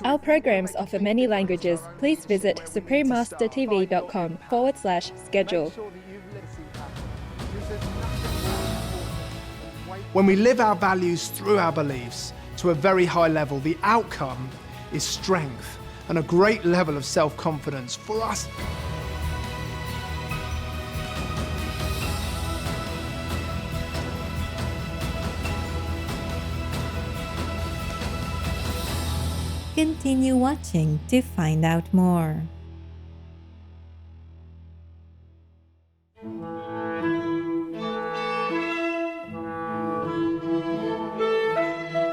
Our programs offer many languages. Please visit suprememastertv.com/schedule. When we live our values through our beliefs to a very high level, the outcome is strength and a great level of self-confidence for us. Continue watching to find out more.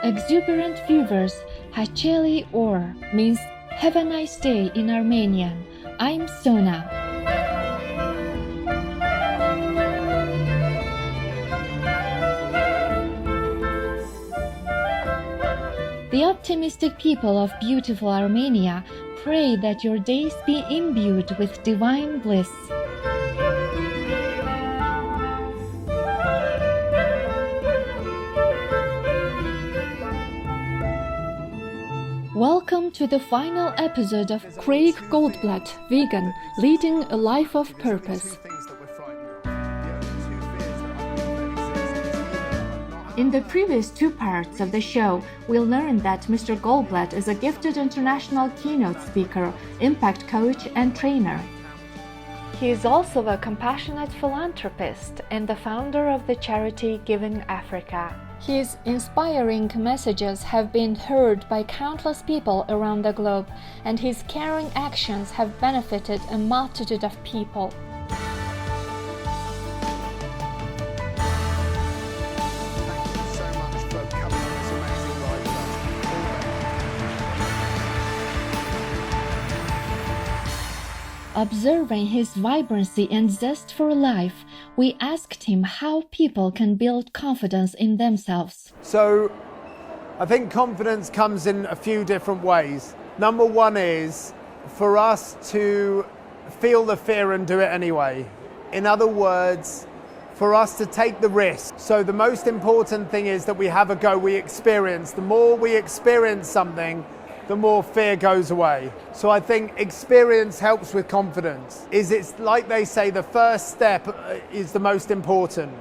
Exuberant viewers, Hacheli Or means have a nice day in Armenian. I'm Sona. The optimistic people of beautiful Armenia pray that your days be imbued with divine bliss. Welcome to the final episode of Craig Goldblatt, vegan, leading a life of purpose. In the previous two parts of the show, we learned that Mr. Goldblatt is a gifted international keynote speaker, impact coach, and trainer. He is also a compassionate philanthropist and the founder of the charity Giving Africa. His inspiring messages have been heard by countless people around the globe, and his caring actions have benefited a multitude of people. Observing his vibrancy and zest for life, we asked him how people can build confidence in themselves. So, I think confidence comes in a few different ways. Number one is for us to feel the fear and do it anyway. In other words, for us to take the risk. So the most important thing is that we have a go, we experience. The more we experience something, the more fear goes away. So I think experience helps with confidence. It's like they say, the first step is the most important.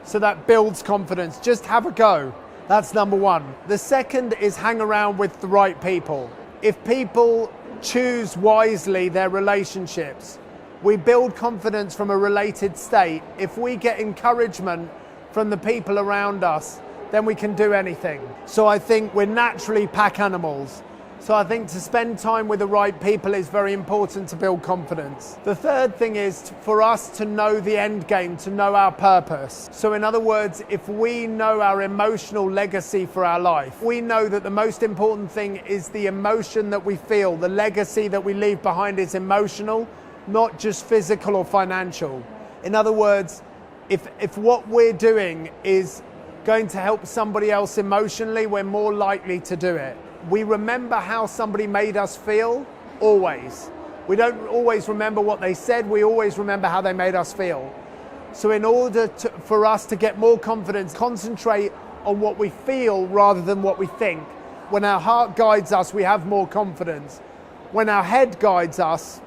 So that builds confidence. Just have a go. That's number one. The second is hang around with the right people. If people choose wisely their relationships, we build confidence from a related state. If we get encouragement from the people around us, then we can do anything. So I think we're naturally pack animals. So I think to spend time with the right people is very important to build confidence. The third thing is for us to know the end game, to know our purpose. So in other words, if we know our emotional legacy for our life, we know that the most important thing is the emotion that we feel, the legacy that we leave behind is emotional, not just physical or financial. In other words, if what we're doing is going to help somebody else emotionally, we're more likely to do it. We remember how somebody made us feel, always. We don't always remember what they said, we always remember how they made us feel. So in order for us to get more confidence, concentrate on what we feel rather than what we think. When our heart guides us, we have more confidence. When our head guides us,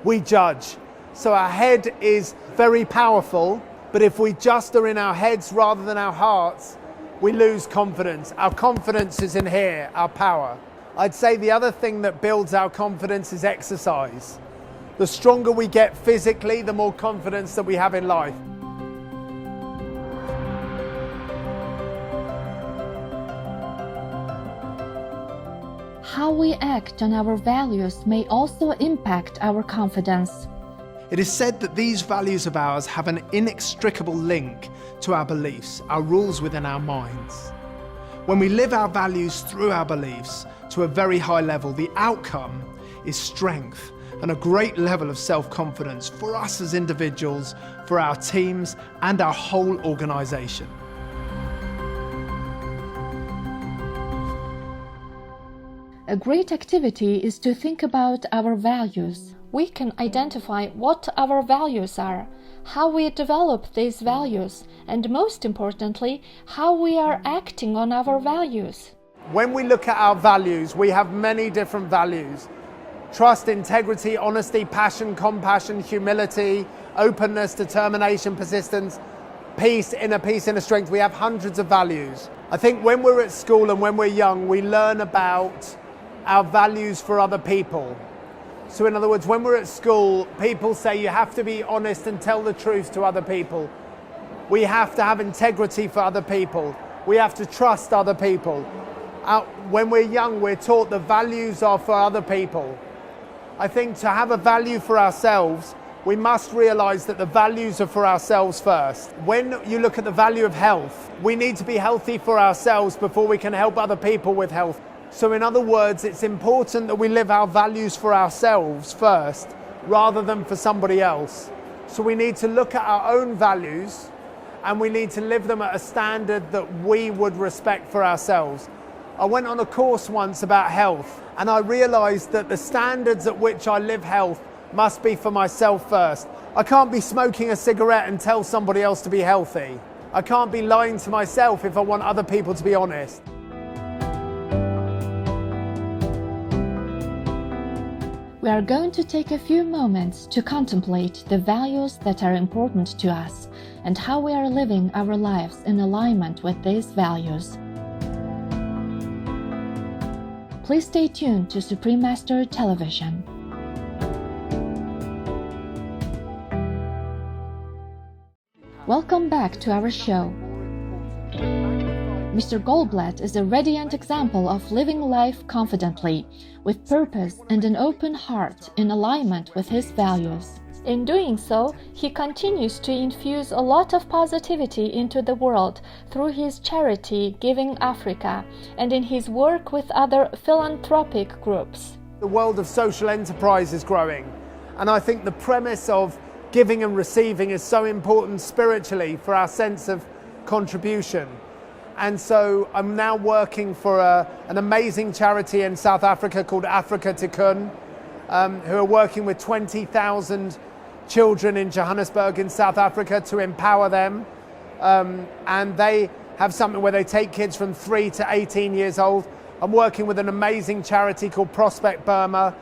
we judge. So our head is very powerful, but if we just are in our heads rather than our hearts, we lose confidence. Our confidence is in here, our power. I'd say the other thing that builds our confidence is exercise. The stronger we get physically, the more confidence that we have in life. How we act on our values may also impact our confidence. It is said that these values of ours have an inextricable link to our beliefs, our rules within our minds. When we live our values through our beliefs to a very high level, the outcome is strength and a great level of self-confidence for us as individuals, for our teams, and our whole organization. A great activity is to think about our values. We can identify what our values are, how we develop these values, and most importantly, how we are acting on our values. When we look at our values, we have many different values. Trust, integrity, honesty, passion, compassion, humility, openness, determination, persistence, peace, inner strength. We have hundreds of values. I think when we're at school and when we're young, we learn about our values for other people. So in other words, when we're at school, people say you have to be honest and tell the truth to other people. We have to have integrity for other people. We have to trust other people. When we're young, we're taught the values are for other people. I think to have a value for ourselves, we must realize that the values are for ourselves first. When you look at the value of health, we need to be healthy for ourselves before we can help other people with health. So in other words, it's important that we live our values for ourselves first, rather than for somebody else. So we need to look at our own values and we need to live them at a standard that we would respect for ourselves. I went on a course once about health and I realized that the standards at which I live health must be for myself first. I can't be smoking a cigarette and tell somebody else to be healthy. I can't be lying to myself if I want other people to be honest. We are going to take a few moments to contemplate the values that are important to us and how we are living our lives in alignment with these values. Please stay tuned to Supreme Master Television. Welcome back to our show. Mr. Goldblatt is a radiant example of living life confidently, with purpose and an open heart in alignment with his values. In doing so, he continues to infuse a lot of positivity into the world through his charity Giving Africa and in his work with other philanthropic groups. The world of social enterprise is growing, and I think the premise of giving and receiving is so important spiritually for our sense of contribution. And so I'm now working for an amazing charity in South Africa called Africa Tikkun, who are working with 20,000 children in Johannesburg in South Africa to empower them. And they have something where they take kids from 3 to 18 years old. I'm working with an amazing charity called Prospect Burma,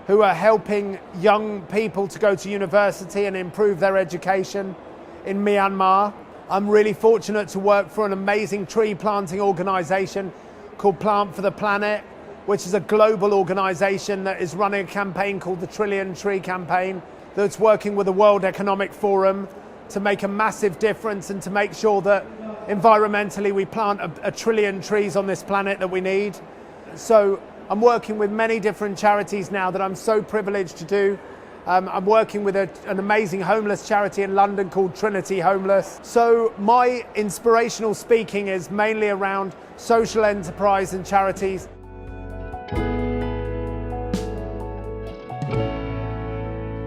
who are helping young people to go to university and improve their education in Myanmar. I'm really fortunate to work for an amazing tree planting organization called Plant for the Planet, which is a global organization that is running a campaign called the Trillion Tree Campaign, that's working with the World Economic Forum to make a massive difference and to make sure that environmentally we plant a trillion trees on this planet that we need. So I'm working with many different charities now that I'm so privileged to do. I'm working with an amazing homeless charity in London called Trinity Homeless. So my inspirational speaking is mainly around social enterprise and charities.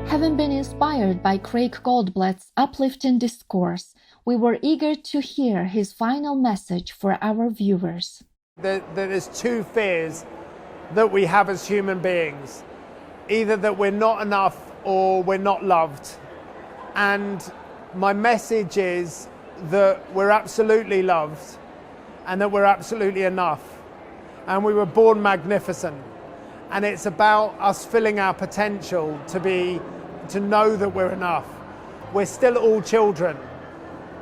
Having been inspired by Craig Goldblatt's uplifting discourse, we were eager to hear his final message for our viewers. There's two fears that we have as human beings. Either that we're not enough or we're not loved. And my message is that we're absolutely loved and that we're absolutely enough. And we were born magnificent. And it's about us filling our potential to know that we're enough. We're still all children.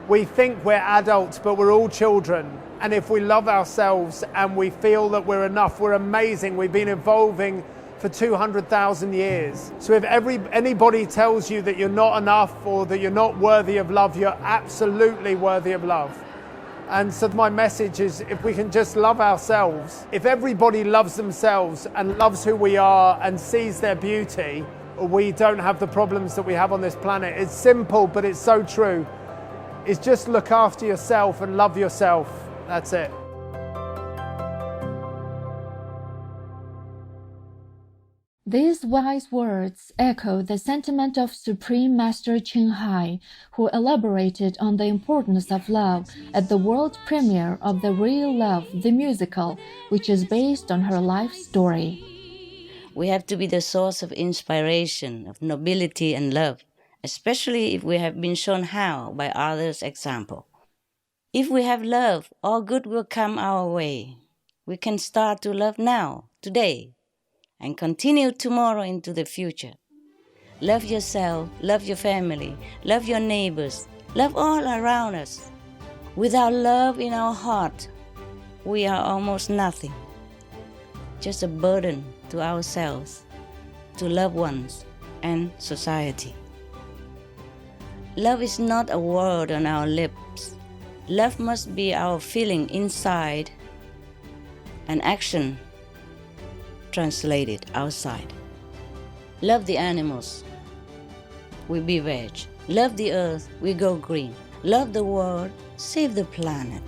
We think we're adults, but we're all children. And if we love ourselves and we feel that we're enough, we're amazing. We've been evolving for 200,000 years. So if anybody tells you that you're not enough or that you're not worthy of love, you're absolutely worthy of love. And so my message is, if we can just love ourselves, if everybody loves themselves and loves who we are and sees their beauty, we don't have the problems that we have on this planet. It's simple, but it's so true. It's just look after yourself and love yourself. That's it. These wise words echo the sentiment of Supreme Master Ching Hai, who elaborated on the importance of love at the world premiere of The Real Love, the musical, which is based on her life story. We have to be the source of inspiration, of nobility and love, especially if we have been shown how by others' example. If we have love, all good will come our way. We can start to love now, today, and continue tomorrow into the future. Love yourself, love your family, love your neighbors, love all around us. Without love in our heart, we are almost nothing. Just a burden to ourselves, to loved ones, and society. Love is not a word on our lips. Love must be our feeling inside and action translated outside. Love the animals, we be veg. Love the earth, we go green. Love the world, save the planet.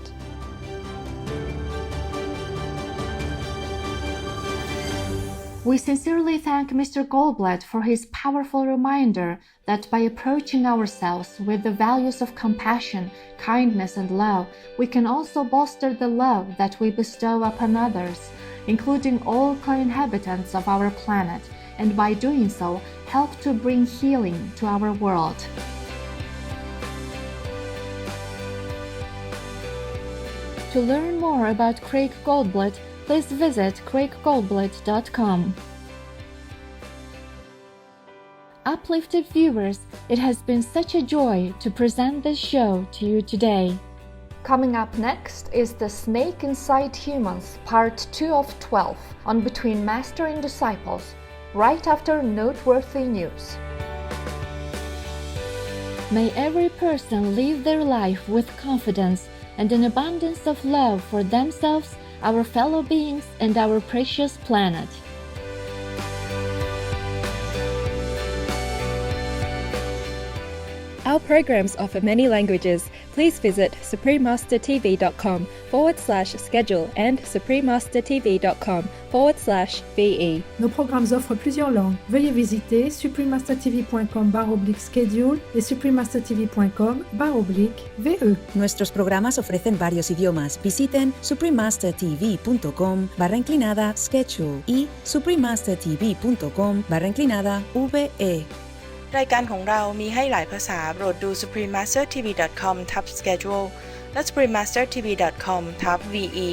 We sincerely thank Mr. Goldblatt for his powerful reminder that by approaching ourselves with the values of compassion, kindness, and love, we can also bolster the love that we bestow upon others, including all co-inhabitants of our planet, and by doing so, help to bring healing to our world. To learn more about Craig Goldblatt, please visit craiggoldblatt.com. Uplifted viewers, it has been such a joy to present this show to you today. Coming up next is The Snake Inside Humans, Part 2 of 12, on Between Master and Disciples, right after noteworthy news. May every person live their life with confidence and an abundance of love for themselves, our fellow beings, and our precious planet. Our programs offer many languages. Please visit suprememastertv.com/schedule and suprememastertv.com/VE. Nos programmes offrent plusieurs langues. Veuillez visiter suprememastertv.com/schedule et suprememastertv.com/VE. Nuestros programas ofrecen varios idiomas. Visiten suprememastertv.com/schedule y suprememastertv.com/VE. รายการของเรามีให้หลายภาษาโปรดดู suprememastertv.com/schedule และ suprememastertv.com/VE